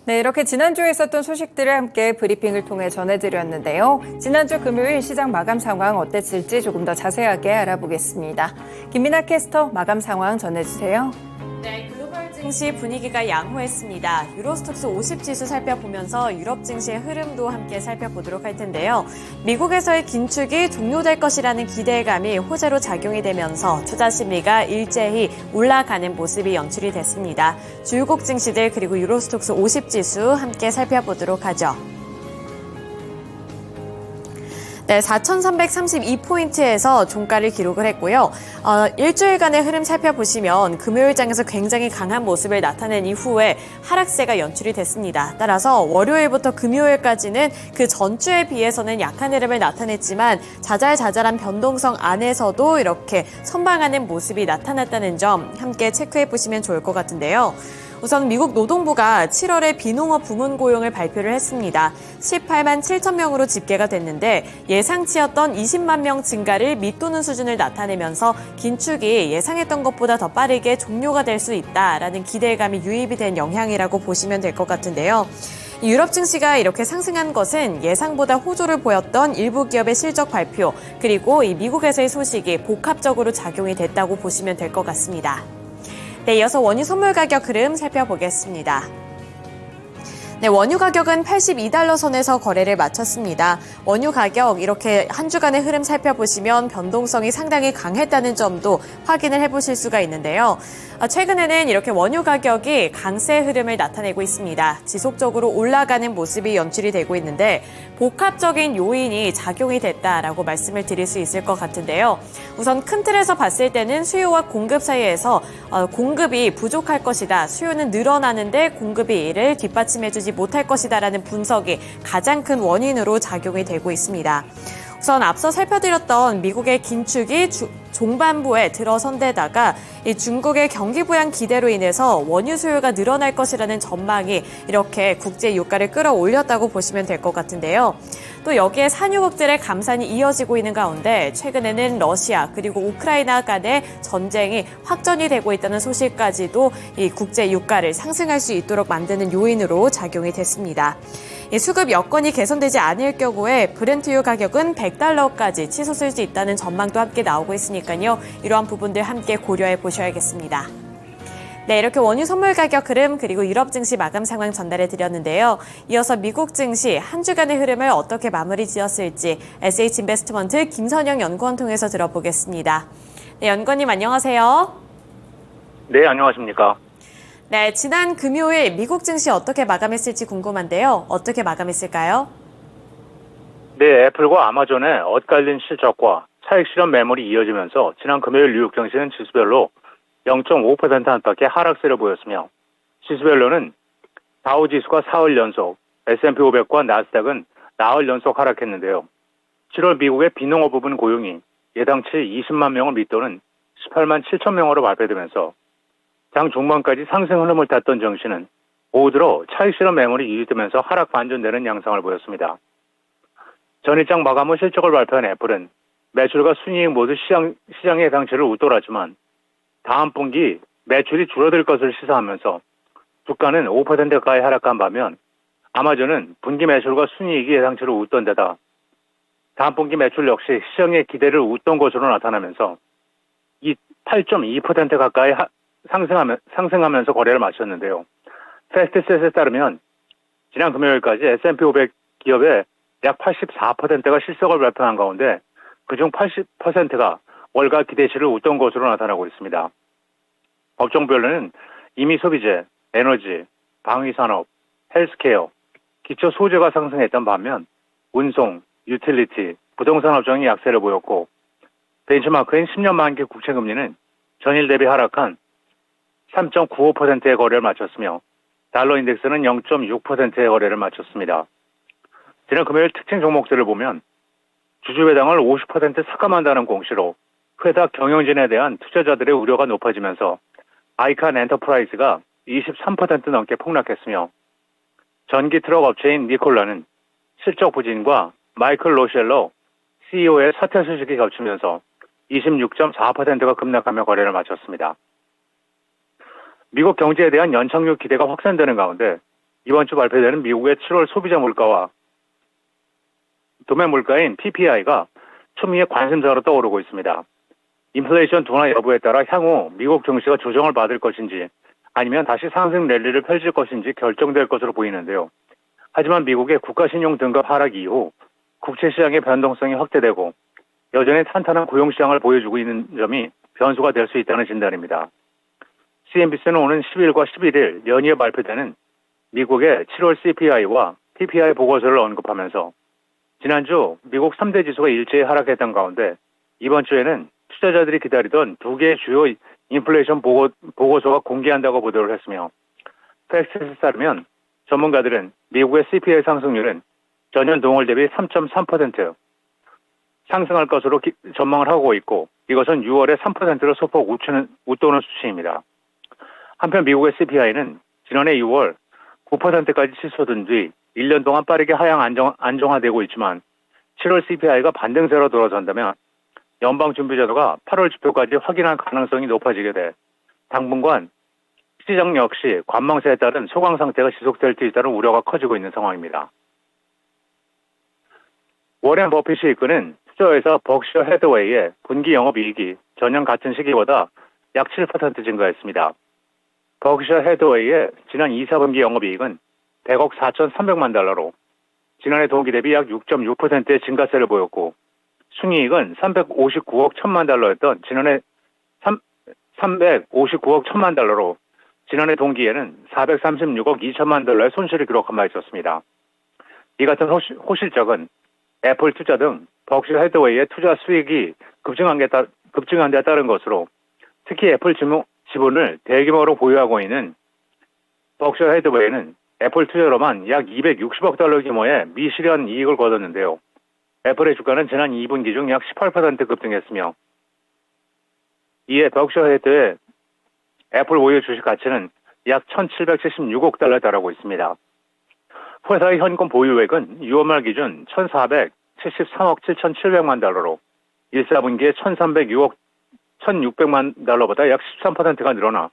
네, 이렇게 지난주에 있었던 소식들을 함께 브리핑을 통해 전해드렸는데요. 지난주 금요일 시장 마감 상황 어땠을지 조금 더 자세하게 알아보겠습니다. 김민아 캐스터 마감 상황 전해주세요. 네, 글로벌 증시 분위기가 양호했습니다. 유로스톡스 50 지수 살펴보면서 유럽 증시의 흐름도 함께 살펴보도록 할 텐데요. 미국에서의 긴축이 종료될 것이라는 기대감이 호재로 작용이 되면서 투자 심리가 일제히 올라가는 모습이 연출이 됐습니다. 주요국 증시들 그리고 유로스톡스 50 지수 함께 살펴보도록 하죠. 네, 4,332포인트에서 종가를 기록을 했고요. 일주일간의 흐름 살펴보시면 금요일장에서 굉장히 강한 모습을 나타낸 이후에 하락세가 연출이 됐습니다. 따라서 월요일부터 금요일까지는 그 전주에 비해서는 약한 흐름을 나타냈지만 자잘자잘한 변동성 안에서도 이렇게 선방하는 모습이 나타났다는 점 함께 체크해 보시면 좋을 것 같은데요. 우선 미국 노동부가 7월에 비농업 부문 고용을 발표를 했습니다. 18만 7천 명으로 집계가 됐는데 예상치였던 20만 명 증가를 밑도는 수준을 나타내면서 긴축이 예상했던 것보다 더 빠르게 종료가 될 수 있다라는 기대감이 유입이 된 영향이라고 보시면 될 것 같은데요. 유럽 증시가 이렇게 상승한 것은 예상보다 호조를 보였던 일부 기업의 실적 발표 그리고 이 미국에서의 소식이 복합적으로 작용이 됐다고 보시면 될 것 같습니다. 네, 이어서 원유 선물 가격 흐름 살펴보겠습니다. 네, 원유 가격은 82달러 선에서 거래를 마쳤습니다. 원유 가격 이렇게 한 주간의 흐름 살펴보시면 변동성이 상당히 강했다는 점도 확인을 해보실 수가 있는데요. 최근에는 이렇게 원유 가격이 강세 흐름을 나타내고 있습니다. 지속적으로 올라가는 모습이 연출이 되고 있는데 복합적인 요인이 작용이 됐다라고 말씀을 드릴 수 있을 것 같은데요. 우선 큰 틀에서 봤을 때는 수요와 공급 사이에서 공급이 부족할 것이다. 수요는 늘어나는데 공급이 이를 뒷받침해주지 못할 것이다라는 분석이 가장 큰 원인으로 작용이 되고 있습니다. 우선 앞서 살펴드렸던 미국의 긴축이 종반부에 들어선 데다가 이 중국의 경기 부양 기대로 인해서 원유 수요가 늘어날 것이라는 전망이 이렇게 국제 유가를 끌어올렸다고 보시면 될 것 같은데요. 또 여기에 산유국들의 감산이 이어지고 있는 가운데 최근에는 러시아 그리고 우크라이나 간의 전쟁이 확전이 되고 있다는 소식까지도 이 국제 유가를 상승할 수 있도록 만드는 요인으로 작용이 됐습니다. 수급 여건이 개선되지 않을 경우에 브렌트유 가격은 100달러까지 치솟을 수 있다는 전망도 함께 나오고 있으니까요. 이러한 부분들 함께 고려해 보셔야겠습니다. 네, 이렇게 원유 선물 가격 흐름 그리고 유럽 증시 마감 상황 전달해 드렸는데요. 이어서 미국 증시 한 주간의 흐름을 어떻게 마무리 지었을지 SH인베스트먼트 김선영 연구원 통해서 들어보겠습니다. 네, 연구원님 안녕하세요. 네, 안녕하십니까. 네, 지난 금요일 미국 증시 어떻게 마감했을지 궁금한데요. 어떻게 마감했을까요? 네, 애플과 아마존의 엇갈린 실적과 차익 실현 매물이 이어지면서 지난 금요일 뉴욕 증시는 지수별로 0.5% 안팎의 하락세를 보였으며 지수별로는 다우 지수가 4월 연속, S&P 500과 나스닥은 나흘 연속 하락했는데요. 7월 미국의 비농업 부분 고용이 예상치 20만 명을 밑도는 18만 7천 명으로 발표되면서 장 중반까지 상승 흐름을 탔던 증시는 오후 들어 차익 실현 매물이 유지되면서 하락 반전되는 양상을 보였습니다. 전일장 마감 후 실적을 발표한 애플은 매출과 순이익 모두 시장의 예상치를 웃돌았지만 다음 분기 매출이 줄어들 것을 시사하면서 주가는 5% 가까이 하락한 반면 아마존은 분기 매출과 순이익이 예상치를 웃던 데다 다음 분기 매출 역시 시장의 기대를 웃던 것으로 나타나면서 이 8.2% 가까이 상승하면서 거래를 마쳤는데요. 패스트셋에 따르면 지난 금요일까지 S&P 500 기업의 약 84%가 실적을 발표한 가운데 그중 80%가 월가 기대치를 웃던 것으로 나타나고 있습니다. 업종별로는 임의 소비재, 에너지, 방위산업, 헬스케어, 기초 소재가 상승했던 반면 운송, 유틸리티, 부동산 업종이 약세를 보였고 벤치마크인 10년 만기 국채금리는 전일 대비 하락한 3.95%의 거래를 마쳤으며 달러 인덱스는 0.6%의 거래를 마쳤습니다. 지난 금요일 특징 종목들을 보면 주주배당을 50% 삭감한다는 공시로 회사 경영진에 대한 투자자들의 우려가 높아지면서 아이칸 엔터프라이즈가 23% 넘게 폭락했으며 전기 트럭 업체인 니콜라는 실적 부진과 마이클 로셸러 CEO의 사퇴 소식이 겹치면서 26.4%가 급락하며 거래를 마쳤습니다. 미국 경제에 대한 연착륙 기대가 확산되는 가운데 이번 주 발표되는 미국의 7월 소비자 물가와 도매 물가인 PPI가 초미의 관심사로 떠오르고 있습니다. 인플레이션 둔화 여부에 따라 향후 미국 증시가 조정을 받을 것인지 아니면 다시 상승 랠리를 펼칠 것인지 결정될 것으로 보이는데요. 하지만 미국의 국가신용 등급 하락 이후 국채시장의 변동성이 확대되고 여전히 탄탄한 고용시장을 보여주고 있는 점이 변수가 될 수 있다는 진단입니다. CNBC는 오는 10일과 11일 연이어 발표되는 미국의 7월 CPI와 PPI 보고서를 언급하면서 지난주 미국 3대 지수가 일제히 하락했던 가운데 이번 주에는 투자자들이 기다리던 두 개의 주요 인플레이션 보고서가 공개한다고 보도를 했으며 팩트에 따르면 전문가들은 미국의 CPI 상승률은 전년 동월 대비 3.3% 상승할 것으로 전망을 하고 있고 이것은 6월에 3%로 소폭 웃도는 수치입니다. 한편 미국의 CPI는 지난해 6월 9%까지 치솟은 뒤 1년 동안 빠르게 하향 안정화되고 있지만 7월 CPI가 반등세로 돌아선다면 연방준비제도가 8월 지표까지 확인할 가능성이 높아지게 돼 당분간 시장 역시 관망세에 따른 소강 상태가 지속될 수 있다는 우려가 커지고 있는 상황입니다. 워렌 버핏이 이끄는 투자회사 벅셔 헤드웨이의 분기 영업이익이 전년 같은 시기보다 약 7% 증가했습니다. 벅셔 헤드웨이의 지난 2, 4분기 영업이익은 100억 4,300만 달러로 지난해 동기 대비 약 6.6%의 증가세를 보였고 순이익은 359억 1천만 달러였던 지난해 359억 1천만 달러로 지난해 동기에는 436억 2천만 달러의 손실을 기록한 바 있었습니다. 이 같은 호실적은 애플 투자 등 벅셔 헤드웨이의 투자 수익이 급증한 데 따른 것으로 특히 애플 지분을 대규모로 보유하고 있는 벅셔 헤드웨이는 애플 투자로만 약 260억 달러 규모의 미실현 이익을 거뒀는데요. 애플의 주가는 지난 2분기 중 약 18% 급등했으며 이에 벅셔 헤드의 애플 보유 주식 가치는 약 1,776억 달러에 달하고 있습니다. 회사의 현금 보유액은 6월 말 기준 1,473억 7,700만 달러로 1, 4분기에 1,306억 1,600만 달러보다 약 13%가 늘어나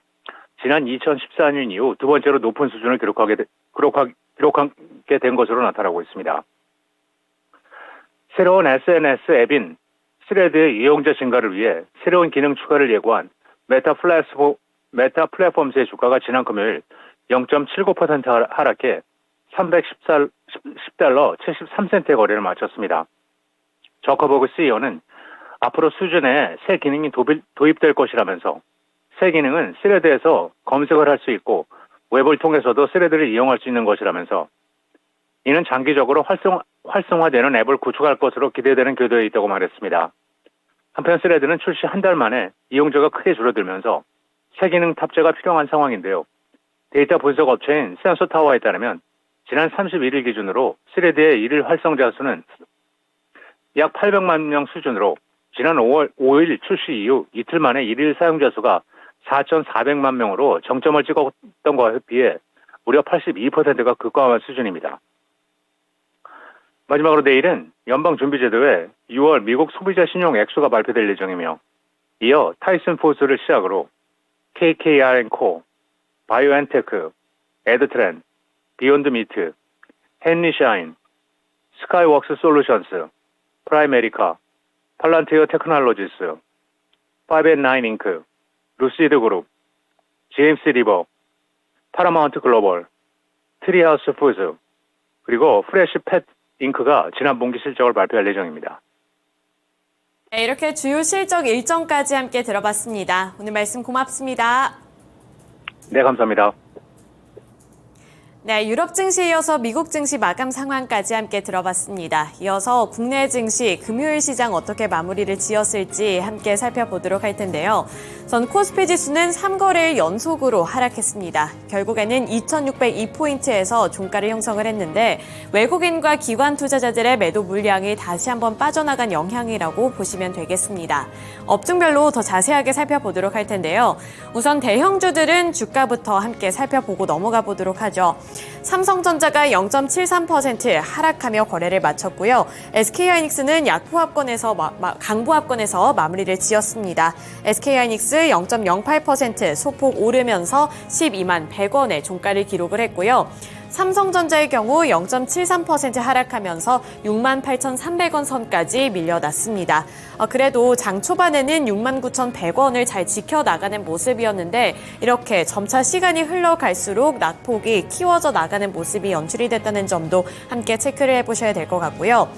지난 2014년 이후 두 번째로 높은 수준을 기록하게 된 것으로 나타나고 있습니다. 새로운 SNS 앱인 스레드의 이용자 증가를 위해 새로운 기능 추가를 예고한 메타 플랫폼스의 주가가 지난 금요일 0.79% 하락해 310달러 73센트의 거래를 마쳤습니다. 저커버그 CEO는 앞으로 수준의 새 기능이 도입될 것이라면서 새 기능은 스레드에서 검색을 할 수 있고 웹을 통해서도 스레드를 이용할 수 있는 것이라면서 이는 장기적으로 활성화되는 앱을 구축할 것으로 기대되는 궤도에 있다고 말했습니다. 한편 스레드는 출시 한 달 만에 이용자가 크게 줄어들면서 새 기능 탑재가 필요한 상황인데요. 데이터 분석 업체인 센서타워에 따르면 지난 31일 기준으로 스레드의 일일 활성자 수는 약 800만 명 수준으로 지난 5월 5일 출시 이후 이틀 만에 일일 사용자 수가 4,400만 명으로 정점을 찍었던 것에 비해 무려 82%가 급감한 수준입니다. 마지막으로 내일은 연방준비제도의 6월 미국 소비자 신용 액수가 발표될 예정이며 이어 타이슨 포스를 시작으로 KKR&Co, 바이오엔테크, 에드트렌, 비욘드 미트, 헨리 샤인, 스카이웍스 솔루션스, 프라이메리카, 팔란티어 테크놀로지스, 5&9 잉크, 루시드 그룹, 제임스 리버, 파라마운트 글로벌, 트리하우스 푸드, 그리고 프레시 팻 잉크가 지난 분기 실적을 발표할 예정입니다. 네, 이렇게 주요 실적 일정까지 함께 들어봤습니다. 오늘 말씀 고맙습니다. 네, 감사합니다. 네, 유럽 증시에 이어서 미국 증시 마감 상황까지 함께 들어봤습니다. 이어서 국내 증시 금요일 시장 어떻게 마무리를 지었을지 함께 살펴보도록 할 텐데요. 전 코스피 지수는 3거래일 연속으로 하락했습니다. 결국에는 2602포인트에서 종가를 형성을 했는데 외국인과 기관 투자자들의 매도 물량이 다시 한번 빠져나간 영향이라고 보시면 되겠습니다. 업종별로 더 자세하게 살펴보도록 할 텐데요. 우선 대형주들은 주가부터 함께 살펴보고 넘어가 보도록 하죠. 삼성전자가 0.73% 하락하며 거래를 마쳤고요. SK하이닉스는 강보합권에서 마무리를 지었습니다. SK하이닉스 0.08% 소폭 오르면서 12만 100원의 종가를 기록을 했고요. 삼성전자의 경우 0.73% 하락하면서 68,300원 선까지 밀려났습니다. 그래도 장 초반에는 69,100원을 잘 지켜나가는 모습이었는데 이렇게 점차 시간이 흘러갈수록 낙폭이 키워져 나가는 모습이 연출이 됐다는 점도 함께 체크를 해보셔야 될 것 같고요.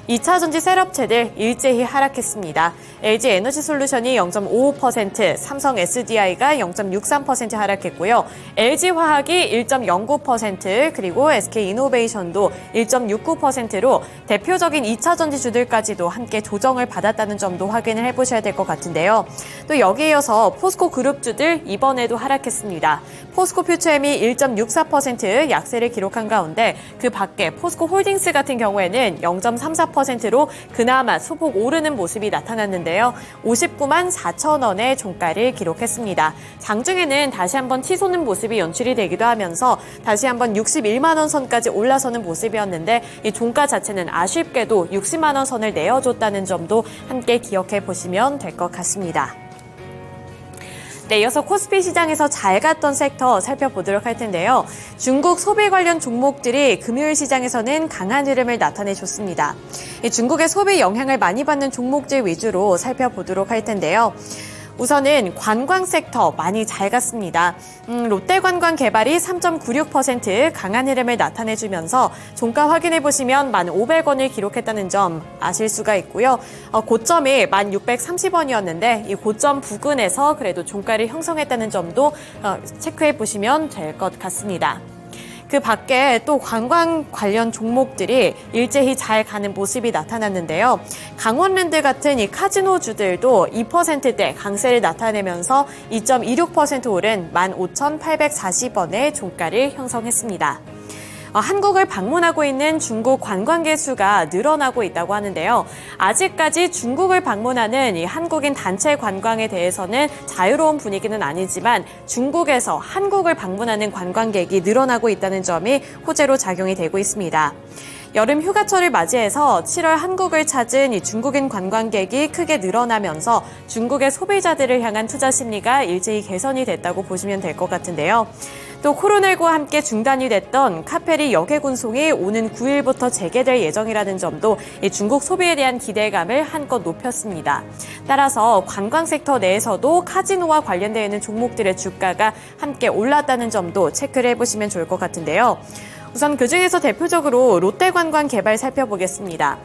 2차 전지 셀업체들 일제히 하락했습니다. LG 에너지솔루션이 0.55%, 삼성 SDI가 0.63% 하락했고요. LG화학이 1.09%, 그리고 SK이노베이션도 1.69%로 대표적인 2차 전지주들까지도 함께 조정을 받았다는 점도 확인을 해보셔야 될 것 같은데요. 또 여기에 이어서 포스코 그룹주들 이번에도 하락했습니다. 포스코 퓨처엠이 1.64% 약세를 기록한 가운데 그 밖에 포스코 홀딩스 같은 경우에는 0.34%로 그나마 소폭 오르는 모습이 나타났는데요. 59만 4천 원의 종가를 기록했습니다. 장중에는 다시 한번 치솟는 모습이 연출이 되기도 하면서 다시 한번 61만 원 선까지 올라서는 모습이었는데 이 종가 자체는 아쉽게도 60만 원 선을 내어줬다는 점도 함께 기억해 보시면 될 것 같습니다. 네, 이어서 코스피 시장에서 잘 갔던 섹터 살펴보도록 할 텐데요. 중국 소비 관련 종목들이 금요일 시장에서는 강한 흐름을 나타내줬습니다. 중국의 소비 영향을 많이 받는 종목들 위주로 살펴보도록 할 텐데요. 우선은 관광 섹터 많이 잘 갔습니다. 롯데관광개발이 3.96% 강한 흐름을 나타내주면서 종가 확인해 보시면 1,500원을 기록했다는 점 아실 수가 있고요. 고점이 1,630원이었는데 이 고점 부근에서 그래도 종가를 형성했다는 점도 체크해 보시면 될 것 같습니다. 그 밖에 또 관광 관련 종목들이 일제히 잘 가는 모습이 나타났는데요. 강원랜드 같은 이 카지노주들도 2%대 강세를 나타내면서 2.26% 오른 15,840원의 종가를 형성했습니다. 한국을 방문하고 있는 중국 관광객 수가 늘어나고 있다고 하는데요. 아직까지 중국을 방문하는 이 한국인 단체 관광에 대해서는 자유로운 분위기는 아니지만 중국에서 한국을 방문하는 관광객이 늘어나고 있다는 점이 호재로 작용이 되고 있습니다. 여름 휴가철을 맞이해서 7월 한국을 찾은 이 중국인 관광객이 크게 늘어나면서 중국의 소비자들을 향한 투자 심리가 일제히 개선이 됐다고 보시면 될 것 같은데요. 또 코로나19와 함께 중단이 됐던 카페리 역외군송이 오는 9일부터 재개될 예정이라는 점도 이 중국 소비에 대한 기대감을 한껏 높였습니다. 따라서 관광 섹터 내에서도 카지노와 관련되어 있는 종목들의 주가가 함께 올랐다는 점도 체크를 해보시면 좋을 것 같은데요. 우선 그중에서 대표적으로 롯데관광개발 살펴보겠습니다.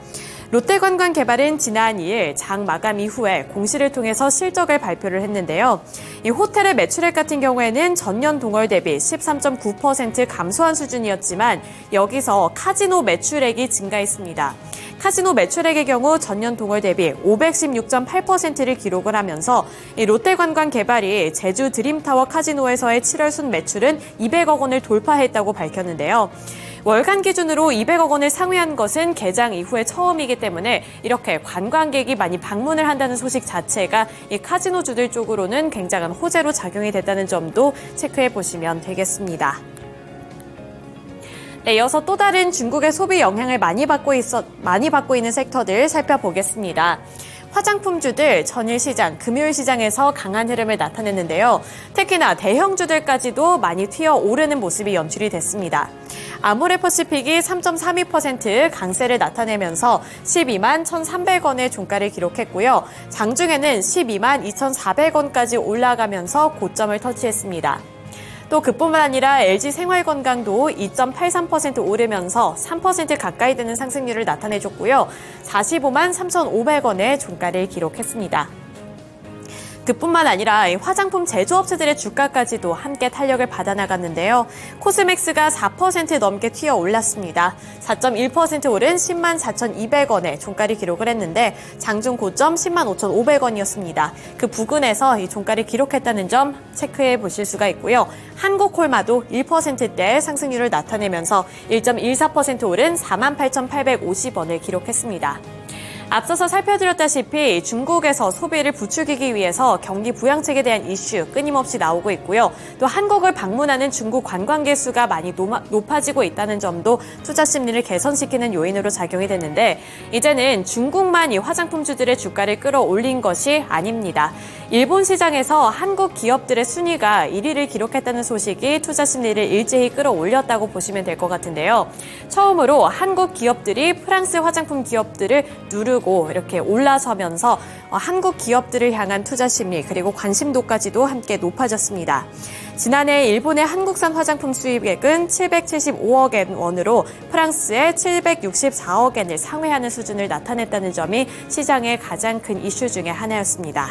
롯데관광개발은 지난 2일 장 마감 이후에 공시를 통해서 실적을 발표를 했는데요. 이 호텔의 매출액 같은 경우에는 전년 동월 대비 13.9% 감소한 수준이었지만 여기서 카지노 매출액이 증가했습니다. 카지노 매출액의 경우 전년 동월 대비 516.8%를 기록을 하면서 이 롯데관광개발이 제주 드림타워 카지노에서의 7월 순 매출은 200억 원을 돌파했다고 밝혔는데요. 월간 기준으로 200억 원을 상회한 것은 개장 이후에 처음이기 때문에 이렇게 관광객이 많이 방문을 한다는 소식 자체가 이 카지노주들 쪽으로는 굉장한 호재로 작용이 됐다는 점도 체크해 보시면 되겠습니다. 네, 이어서 또 다른 중국의 소비 영향을 많이 받고 있는 섹터들 살펴보겠습니다. 화장품주들 전일 시장, 금요일 시장에서 강한 흐름을 나타냈는데요. 특히나 대형주들까지도 많이 튀어 오르는 모습이 연출이 됐습니다. 아모레퍼시픽이 3.32% 강세를 나타내면서 12만 1,300원의 종가를 기록했고요. 장중에는 12만 2,400원까지 올라가면서 고점을 터치했습니다. 또 그뿐만 아니라 LG생활건강도 2.83% 오르면서 3% 가까이 되는 상승률을 나타내줬고요. 45만 3,500원의 종가를 기록했습니다. 그뿐만 아니라 화장품 제조업체들의 주가까지도 함께 탄력을 받아나갔는데요. 코스맥스가 4% 넘게 튀어 올랐습니다. 4.1% 오른 10만 4,200원의 종가를 기록을 했는데 장중 고점 10만 5,500원이었습니다. 그 부근에서 이 종가를 기록했다는 점 체크해 보실 수가 있고요. 한국콜마도 1%대 상승률을 나타내면서 1.14% 오른 48,850원을 기록했습니다. 앞서서 살펴드렸다시피 중국에서 소비를 부추기기 위해서 경기 부양책에 대한 이슈 끊임없이 나오고 있고요. 또 한국을 방문하는 중국 관광객 수가 많이 높아지고 있다는 점도 투자 심리를 개선시키는 요인으로 작용이 됐는데 이제는 중국만 이 화장품주들의 주가를 끌어올린 것이 아닙니다. 일본 시장에서 한국 기업들의 순위가 1위를 기록했다는 소식이 투자 심리를 일제히 끌어올렸다고 보시면 될 것 같은데요. 처음으로 한국 기업들이 프랑스 화장품 기업들을 누르고 이렇게 올라서면서 한국 기업들을 향한 투자 심리 그리고 관심도까지도 함께 높아졌습니다. 지난해 일본의 한국산 화장품 수입액은 775억 원으로 프랑스의 764억 엔을 상회하는 수준을 나타냈다는 점이 시장의 가장 큰 이슈 중에 하나였습니다.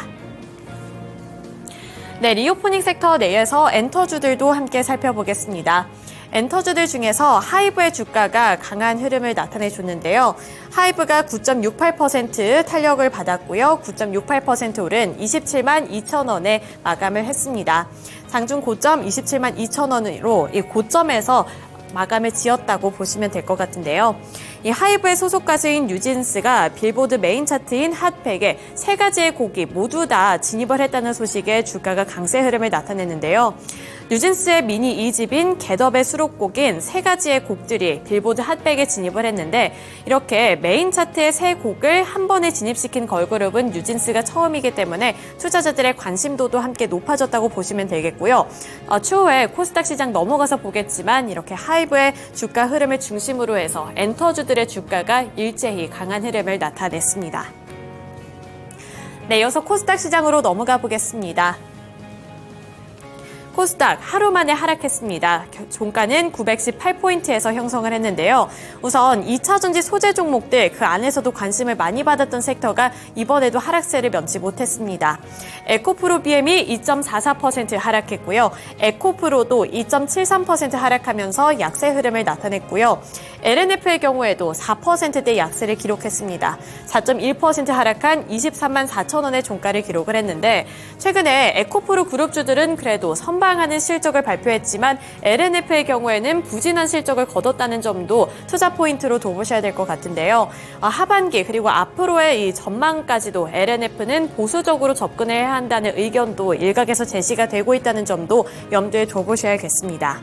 네, 리오프닝 섹터 내에서 엔터주들도 함께 살펴보겠습니다. 엔터주들 중에서 하이브의 주가가 강한 흐름을 나타내줬는데요. 하이브가 9.68% 탄력을 받았고요. 9.68% 오른 27만 2천 원에 마감을 했습니다. 장중 고점 27만 2천 원으로 이 고점에서 마감을 지었다고 보시면 될 것 같은데요. 이 하이브의 소속 가수인 뉴진스가 빌보드 메인 차트인 핫100에 3가지의 곡이 모두 다 진입을 했다는 소식에 주가가 강세 흐름을 나타냈는데요. 뉴진스의 미니 2집인 겟업의 수록곡인 3가지의 곡들이 빌보드 핫100에 진입을 했는데 이렇게 메인 차트의 3곡을 한 번에 진입시킨 걸그룹은 뉴진스가 처음이기 때문에 투자자들의 관심도도 함께 높아졌다고 보시면 되겠고요. 추후에 코스닥 시장 넘어가서 보겠지만 이렇게 하이브의 주가 흐름을 중심으로 해서 엔터주들의 주가가 일제히 강한 흐름을 나타냈습니다. 네, 이어서 코스닥 시장으로 넘어가 보겠습니다. 코스닥 하루 만에 하락했습니다. 종가는 918포인트에서 형성을 했는데요. 우선 2차전지 소재 종목들 그 안에서도 관심을 많이 받았던 섹터가 이번에도 하락세를 면치 못했습니다. 에코프로 BM이 2.44% 하락했고요. 에코프로도 2.73% 하락하면서 약세 흐름을 나타냈고요. LNF의 경우에도 4%대 약세를 기록했습니다. 4.1% 하락한 23만 4천 원의 종가를 기록을 했는데 최근에 에코프로 그룹주들은 그래도 선방하는 실적을 발표했지만 LNF의 경우에는 부진한 실적을 거뒀다는 점도 투자 포인트로 둬보셔야 될 것 같은데요. 하반기 그리고 앞으로의 이 전망까지도 LNF는 보수적으로 접근해야 한다는 의견도 일각에서 제시가 되고 있다는 점도 염두에 둬보셔야겠습니다.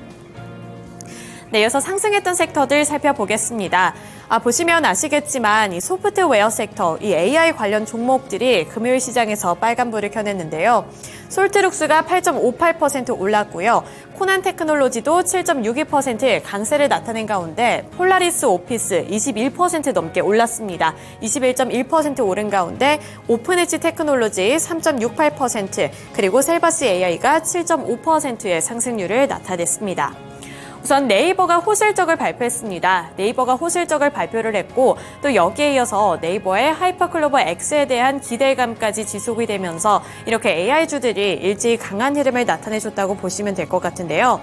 네, 이어서 상승했던 섹터들 살펴보겠습니다. 보시면 아시겠지만 이 소프트웨어 섹터, 이 AI 관련 종목들이 금요일 시장에서 빨간불을 켜냈는데요. 솔트룩스가 8.58% 올랐고요. 코난 테크놀로지도 7.62% 강세를 나타낸 가운데 폴라리스 오피스 21% 넘게 올랐습니다. 21.1% 오른 가운데 오픈엣지 테크놀로지 3.68% 그리고 셀바스 AI가 7.5%의 상승률을 나타냈습니다. 우선 네이버가 호실적을 발표했습니다. 네이버가 호실적을 발표를 했고 또 여기에 이어서 네이버의 하이퍼클로버 X에 대한 기대감까지 지속이 되면서 이렇게 AI주들이 일제히 강한 흐름을 나타내줬다고 보시면 될 것 같은데요.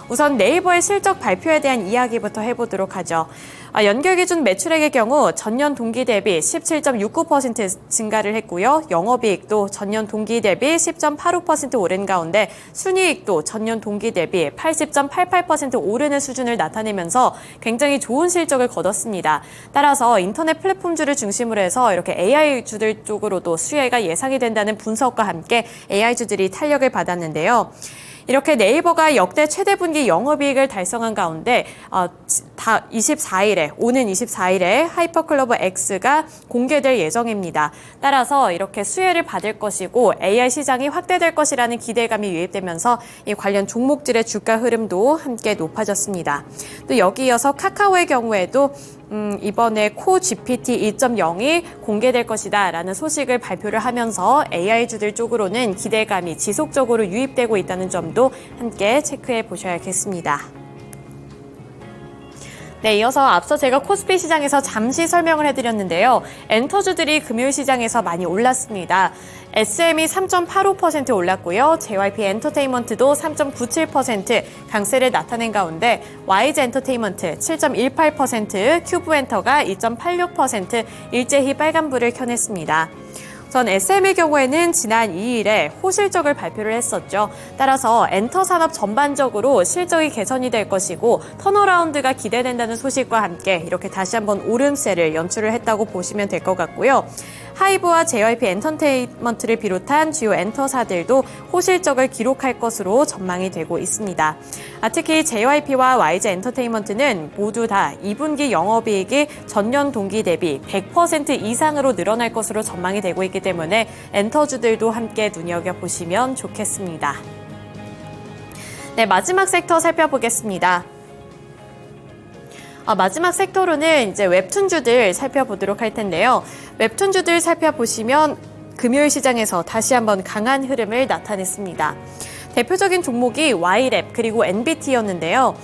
우선 네이버의 실적 발표에 대한 이야기부터 해보도록 하죠. 연결 기준 매출액의 경우 전년 동기 대비 17.69% 증가를 했고요. 영업이익도 전년 동기 대비 10.85% 오른 가운데 순이익도 전년 동기 대비 80.88% 오르는 수준을 나타내면서 굉장히 좋은 실적을 거뒀습니다. 따라서 인터넷 플랫폼주를 중심으로 해서 이렇게 AI주들 쪽으로도 수혜가 예상이 된다는 분석과 함께 AI주들이 탄력을 받았는데요. 이렇게 네이버가 역대 최대 분기 영업이익을 달성한 가운데 오는 24일에 하이퍼클로버 X가 공개될 예정입니다. 따라서 이렇게 수혜를 받을 것이고 AI 시장이 확대될 것이라는 기대감이 유입되면서 이 관련 종목들의 주가 흐름도 함께 높아졌습니다. 또 여기 이어서 카카오의 경우에도 이번에 코 GPT 2.0이 공개될 것이다 라는 소식을 발표를 하면서 AI주들 쪽으로는 기대감이 지속적으로 유입되고 있다는 점도 함께 체크해 보셔야겠습니다. 네, 이어서 앞서 제가 코스피 시장에서 잠시 설명을 해드렸는데요. 엔터주들이 금요일 시장에서 많이 올랐습니다. SM이 3.85% 올랐고요. JYP 엔터테인먼트도 3.97% 강세를 나타낸 가운데 YG 엔터테인먼트 7.18%, 큐브엔터가 2.86% 일제히 빨간불을 켜냈습니다. 우선 SM의 경우에는 지난 2일에 호실적을 발표를 했었죠. 따라서 엔터 산업 전반적으로 실적이 개선이 될 것이고 턴어라운드가 기대된다는 소식과 함께 이렇게 다시 한번 오름세를 연출을 했다고 보시면 될 것 같고요. 하이브와 JYP 엔터테인먼트를 비롯한 주요 엔터사들도 호실적을 기록할 것으로 전망이 되고 있습니다. 특히 JYP와 YG 엔터테인먼트는 모두 다 2분기 영업이익이 전년 동기 대비 100% 이상으로 늘어날 것으로 전망이 되고 있기 때문에 엔터주들도 함께 눈여겨보시면 좋겠습니다. 네, 마지막 섹터 살펴보겠습니다. 마지막 섹터로는 이제 웹툰주들 살펴보도록 할 텐데요. 웹툰주들 살펴보시면 금요일 시장에서 다시 한번 강한 흐름을 나타냈습니다. 대표적인 종목이 Y랩 그리고 NBT였는데요.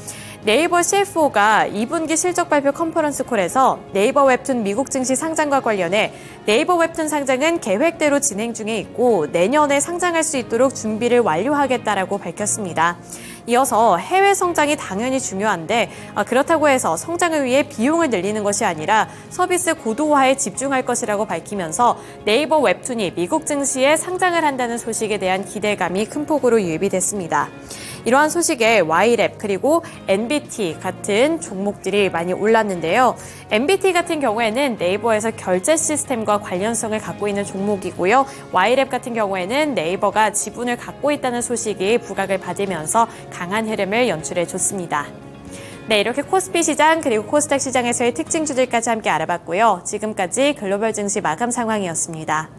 네이버 CFO가 2분기 실적 발표 컨퍼런스 콜에서 네이버 웹툰 미국 증시 상장과 관련해 네이버 웹툰 상장은 계획대로 진행 중에 있고 내년에 상장할 수 있도록 준비를 완료하겠다라고 밝혔습니다. 이어서 해외 성장이 당연히 중요한데 그렇다고 해서 성장을 위해 비용을 늘리는 것이 아니라 서비스 고도화에 집중할 것이라고 밝히면서 네이버 웹툰이 미국 증시에 상장을 한다는 소식에 대한 기대감이 큰 폭으로 유입이 됐습니다. 이러한 소식에 Y랩 그리고 NBT 같은 종목들이 많이 올랐는데요. NBT 같은 경우에는 네이버에서 결제 시스템과 관련성을 갖고 있는 종목이고요. Y랩 같은 경우에는 네이버가 지분을 갖고 있다는 소식이 부각을 받으면서 강한 흐름을 연출해줬습니다. 네, 이렇게 코스피 시장 그리고 코스닥 시장에서의 특징주들까지 함께 알아봤고요. 지금까지 글로벌 증시 마감 상황이었습니다.